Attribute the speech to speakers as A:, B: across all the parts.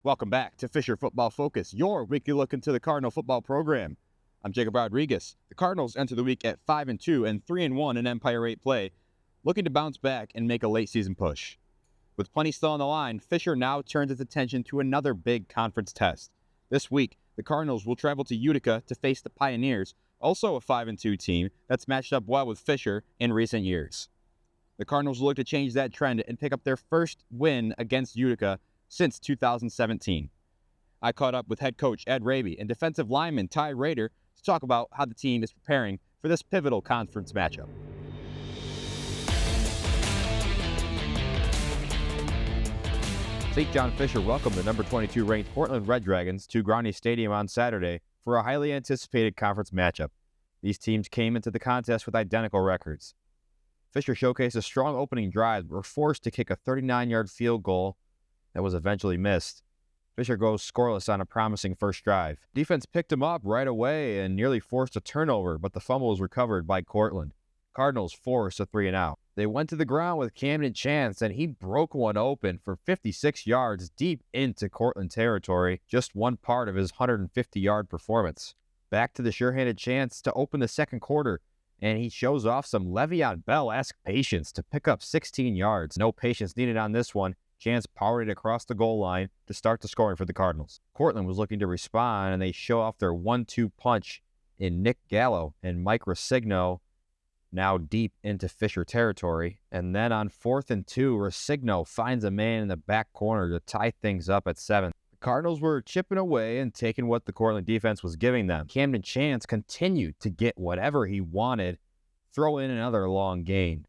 A: Welcome back to Fisher Football Focus, your weekly look into the Cardinal football program. I'm Jacob Rodriguez. The Cardinals enter the week at 5-2 and 3-1 in Empire 8 play, looking to bounce back and make a late season push. With plenty still on the line, Fisher now turns its attention to another big conference test. This week, the Cardinals will travel to Utica to face the Pioneers, also a 5-2 team that's matched up well with Fisher in recent years. The Cardinals will look to change that trend and pick up their first win against Utica since 2017. I caught up with head coach Ed Raby and defensive lineman Ty Rader to talk about how the team is preparing for this pivotal conference matchup. St. John Fisher welcomed the number 22 ranked Cortland Red Dragons to Groundy Stadium on Saturday for a highly anticipated conference matchup. These teams came into the contest with identical records. Fisher showcased a strong opening drive but were forced to kick a 39-yard field goal that was eventually missed. Fisher goes scoreless on a promising first drive. Defense picked him up right away and nearly forced a turnover, but the fumble was recovered by Cortland. Cardinals forced a 3-and-out. They went to the ground with Camden Chance, and he broke one open for 56 yards deep into Cortland territory, just one part of his 150-yard performance. Back to the sure-handed Chance to open the second quarter, and he shows off some Le'Veon Bell-esque patience to pick up 16 yards. No patience needed on this one. Chance powered it across the goal line to start the scoring for the Cardinals. Cortland was looking to respond, and they show off their 1-2 punch in Nick Gallo and Mike Resigno, now deep into Fisher territory. And then on 4th and 2, Resigno finds a man in the back corner to tie things up at 7. The Cardinals were chipping away and taking what the Cortland defense was giving them. Camden Chance continued to get whatever he wanted, throw in another long gain.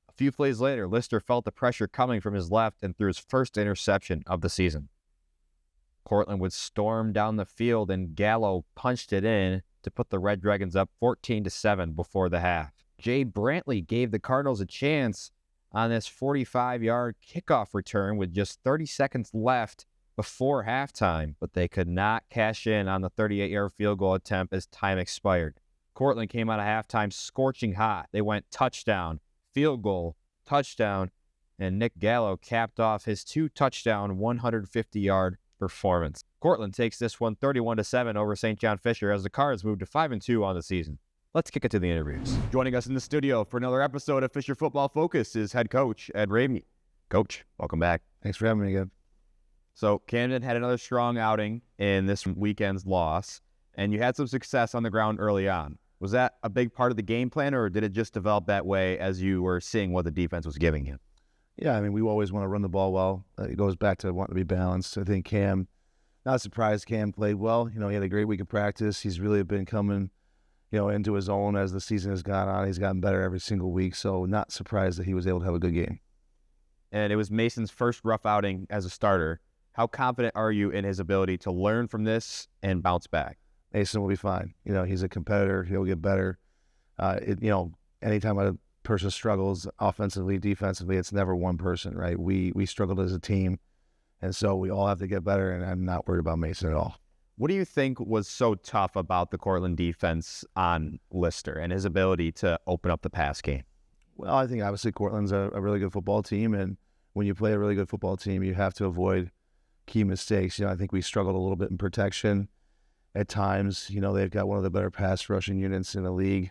A: A few plays later, Lister felt the pressure coming from his left and threw his first interception of the season. Cortland would storm down the field, and Gallo punched it in to put the Red Dragons up 14-7 before the half. Jay Brantley gave the Cardinals a chance on this 45-yard kickoff return with just 30 seconds left before halftime, but they could not cash in on the 38-yard field goal attempt as time expired. Cortland came out of halftime scorching hot. They went touchdown, field goal, touchdown, and Nick Gallo capped off his 2-touchdown, 150-yard performance. Cortland takes this one 31-7 over St. John Fisher as the Cards move to 5-2 on the season. Let's kick it to the interviews. Joining us in the studio for another episode of Fisher Football Focus is head coach Ed Raby. Coach, welcome back.
B: Thanks for having me again.
A: So Camden had another strong outing in this weekend's loss, and you had some success on the ground early on. Was that a big part of the game plan, or did it just develop that way as you were seeing what the defense was giving you?
B: Yeah, I mean, we always want to run the ball well. It goes back to wanting to be balanced. I think Cam, not surprised Cam played well. He had a great week of practice. He's really been coming, into his own as the season has gone on. He's gotten better every single week, so not surprised that he was able to have a good game.
A: And it was Mason's first rough outing as a starter. How confident are you in his ability to learn from this and bounce back?
B: Mason will be fine. He's a competitor. He'll get better. Anytime a person struggles offensively, defensively, it's never one person, right? We struggled as a team, and so we all have to get better, and I'm not worried about Mason at all.
A: What do you think was so tough about the Cortland defense on Lister and his ability to open up the pass game?
B: Well, I think obviously Cortland's a really good football team, and when you play a really good football team, you have to avoid key mistakes. I think we struggled a little bit in protection at times. They've got one of the better pass rushing units in the league,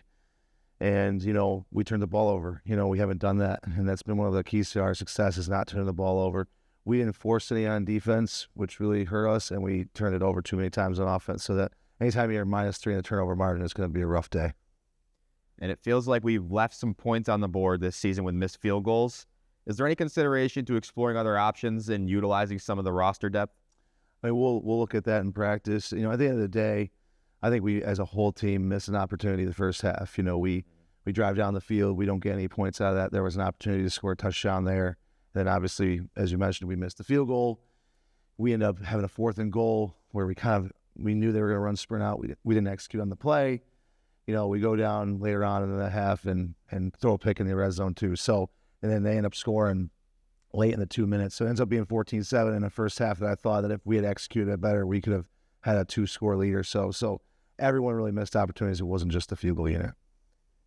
B: and we turned the ball over. We haven't done that, and that's been one of the keys to our success, is not turning the ball over. We didn't force any on defense, which really hurt us, and we turned it over too many times on offense, so that anytime you're -3 in the turnover margin, it's going to be a rough day.
A: And it feels like we've left some points on the board this season with missed field goals. Is there any consideration to exploring other options and utilizing some of the roster depth?
B: I mean, we'll look at that in practice. At the end of the day, I think we as a whole team missed an opportunity the first half. We drive down the field, we don't get any points out of that. There was an opportunity to score a touchdown there. Then obviously, as you mentioned, we missed the field goal. We ended up having a 4th and goal where we knew they were going to run sprint out. We didn't execute on the play. We go down later on in the half and throw a pick in the red zone too. So, and then they end up scoring late in the 2 minutes. So it ends up being 14-7 in the first half that I thought that if we had executed it better, we could have had a 2-score lead or so. So everyone really missed opportunities. It wasn't just the field goal unit.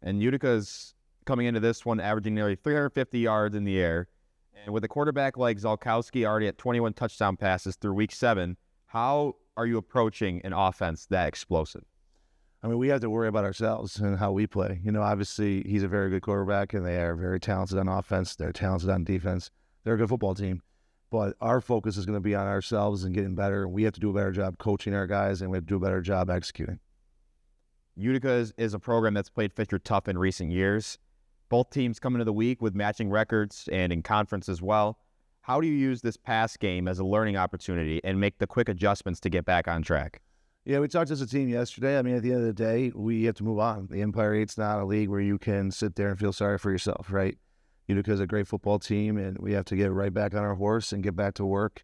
A: And Utica's coming into this one averaging nearly 350 yards in the air. And with a quarterback like Zalkowski already at 21 touchdown passes through week 7, how are you approaching an offense that explosive?
B: I mean, we have to worry about ourselves and how we play. You know, obviously, he's a very good quarterback, and they are very talented on offense. They're talented on defense. They're a good football team. But our focus is going to be on ourselves and getting better. We have to do a better job coaching our guys, and we have to do a better job executing.
A: Utica is a program that's played Fisher tough in recent years. Both teams come into the week with matching records and in conference as well. How do you use this past game as a learning opportunity and make the quick adjustments to get back on track?
B: Yeah, we talked as a team yesterday. I mean, at the end of the day, we have to move on. The Empire 8's not a league where you can sit there and feel sorry for yourself, right? Utica is a great football team, and we have to get right back on our horse and get back to work.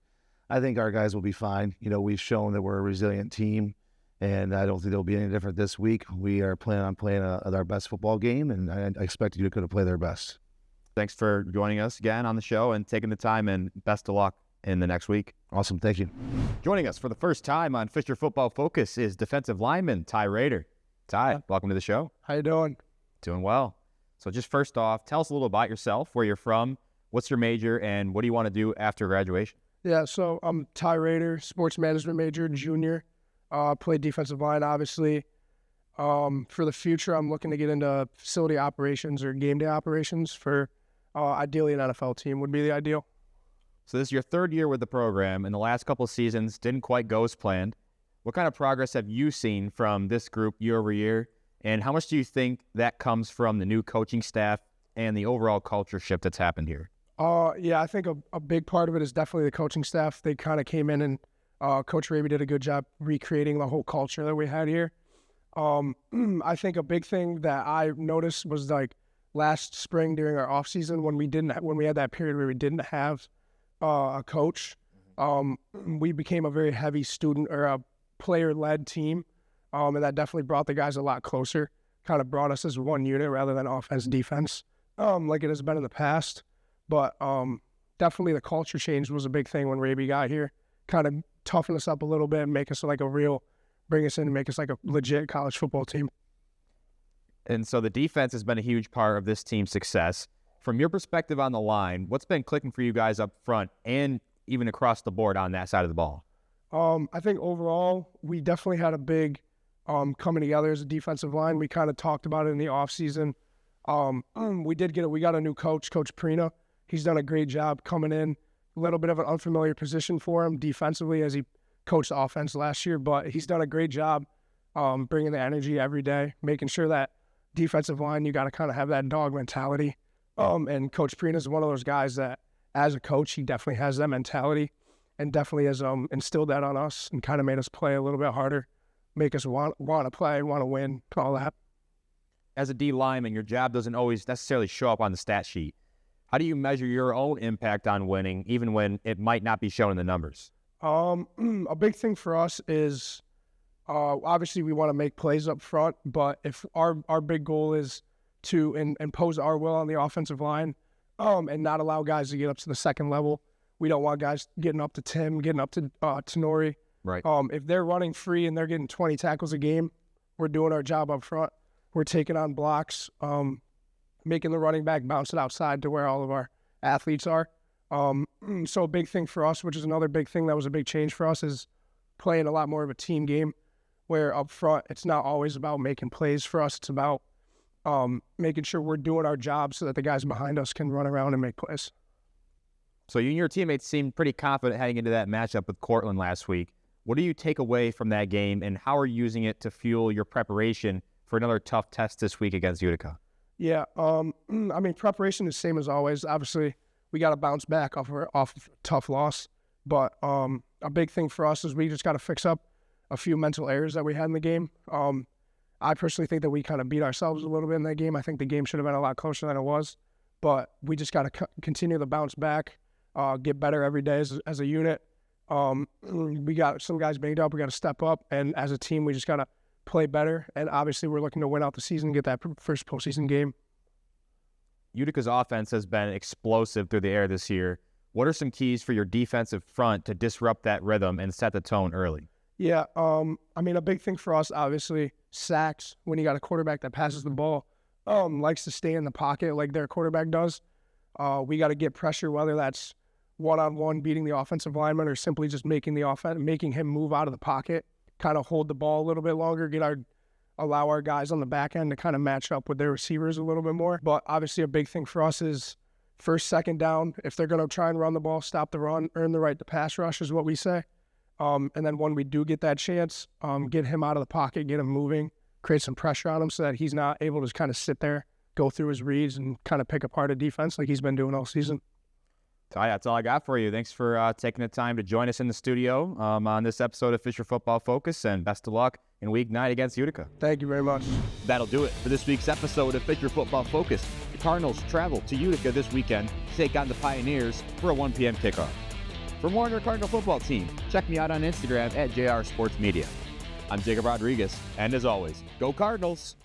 B: I think our guys will be fine. You know, we've shown that we're a resilient team, and I don't think it'll be any different this week. We are planning on playing our best football game, and I expect Utica to play their best.
A: Thanks for joining us again on the show and taking the time, and best of luck in the next week.
B: Awesome. Thank you.
A: Joining us for the first time on Fisher Football Focus is defensive lineman Ty Rader. Ty, welcome to the show.
C: How you doing?
A: Doing well. So just first off, tell us a little about yourself, where you're from, what's your major, and what do you want to do after graduation?
C: Yeah, so I'm Ty Rader, sports management major, junior. Played defensive line, obviously. For the future, I'm looking to get into facility operations or game day operations for ideally an NFL team would be the ideal.
A: So this is your third year with the program, and the last couple of seasons didn't quite go as planned. What kind of progress have you seen from this group year over year, and how much do you think that comes from the new coaching staff and the overall culture shift that's happened here?
C: Yeah, I think a big part of it is definitely the coaching staff. They kind of came in and Coach Raby did a good job recreating the whole culture that we had here. I think a big thing that I noticed was like last spring during our off season when we had that period where we didn't have a coach. We became a very heavy student or a player-led team, and that definitely brought the guys a lot closer. Kind of brought us as one unit rather than offense defense, like it has been in the past. But definitely the culture change was a big thing when Raby got here. Kind of toughen us up a little bit and make us like bring us in and make us like a legit college football team.
A: And so the defense has been a huge part of this team's success. From your perspective on the line, what's been clicking for you guys up front and even across the board on that side of the ball?
C: I think overall, we definitely had a big coming together as a defensive line. We kind of talked about it in the offseason. We got a new coach, Coach Prina. He's done a great job coming in. A little bit of an unfamiliar position for him defensively as he coached the offense last year, but he's done a great job bringing the energy every day, making sure that defensive line, you got to kind of have that dog mentality. And Coach Prina is one of those guys that, as a coach, he definitely has that mentality and definitely has instilled that on us and kind of made us play a little bit harder, make us want to play, want to win, all that.
A: As a D lineman, your job doesn't always necessarily show up on the stat sheet. How do you measure your own impact on winning, even when it might not be shown in the numbers?
C: A big thing for us is obviously we want to make plays up front, but if our big goal is to impose our will on the offensive line and not allow guys to get up to the second level. We don't want guys getting up to Tim, getting up to Tenori.
A: Right.
C: If they're running free and they're getting 20 tackles a game, we're doing our job up front. We're taking on blocks, making the running back bounce it outside to where all of our athletes are. So a big thing for us, which is another big thing that was a big change for us, is playing a lot more of a team game where up front it's not always about making plays for us. It's about making sure we're doing our job so that the guys behind us can run around and make plays.
A: So you and your teammates seemed pretty confident heading into that matchup with Cortland last week. What do you take away from that game, and how are you using it to fuel your preparation for another tough test this week against Utica?
C: Yeah, I mean, preparation is the same as always. Obviously, we got to bounce back off of a tough loss. But a big thing for us is we just got to fix up a few mental errors that we had in the game. I personally think that we kind of beat ourselves a little bit in that game. I think the game should have been a lot closer than it was. But we just got to continue to bounce back, get better every day as a unit. We got some guys banged up. We got to step up. And as a team, we just got to play better. And obviously, we're looking to win out the season, get that first postseason game.
A: Utica's offense has been explosive through the air this year. What are some keys for your defensive front to disrupt that rhythm and set the tone early?
C: Yeah, I mean, a big thing for us, obviously, sacks. When you got a quarterback that passes the ball, likes to stay in the pocket like their quarterback does. We got to get pressure, whether that's one-on-one beating the offensive lineman or simply just making him move out of the pocket, kind of hold the ball a little bit longer, allow our guys on the back end to kind of match up with their receivers a little bit more. But obviously a big thing for us is first, second down. If they're going to try and run the ball, stop the run, earn the right to pass rush is what we say. And then when we do get that chance, get him out of the pocket, get him moving, create some pressure on him so that he's not able to just kind of sit there, go through his reads, and kind of pick apart a defense like he's been doing all season.
A: Ty, that's all I got for you. Thanks for taking the time to join us in the studio on this episode of Fisher Football Focus, and best of luck in Week 9 against Utica.
C: Thank you very much.
A: That'll do it for this week's episode of Fisher Football Focus. The Cardinals travel to Utica this weekend to take on the Pioneers for a 1 p.m. kickoff. For more on your Cardinal football team, check me out on Instagram at JR Sports Media. I'm Jacob Rodriguez, and as always, go Cardinals!